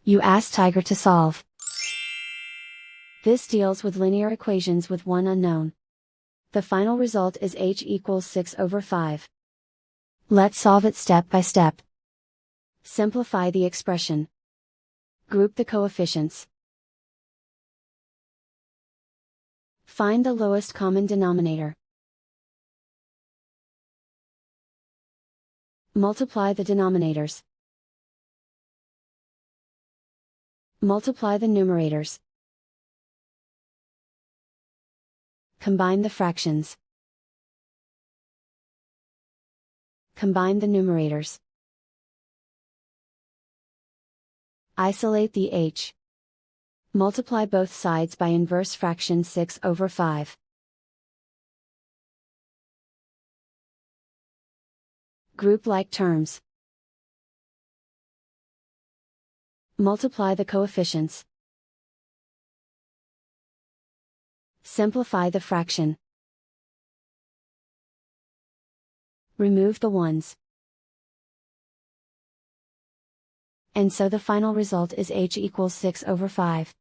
You ask Tiger to solve. This deals with linear equations with one unknown. The final result is h equals 6/5. Let's solve it step by step. Simplify the expression. Group the coefficients. Find the lowest common denominator. Multiply the denominators. Multiply the numerators. Combine the fractions. Combine the numerators. Isolate the h. Multiply both sides by inverse fraction 6/5. Group like terms. Multiply the coefficients. Simplify the fraction. Remove the ones. And so the final result is h equals 6/5.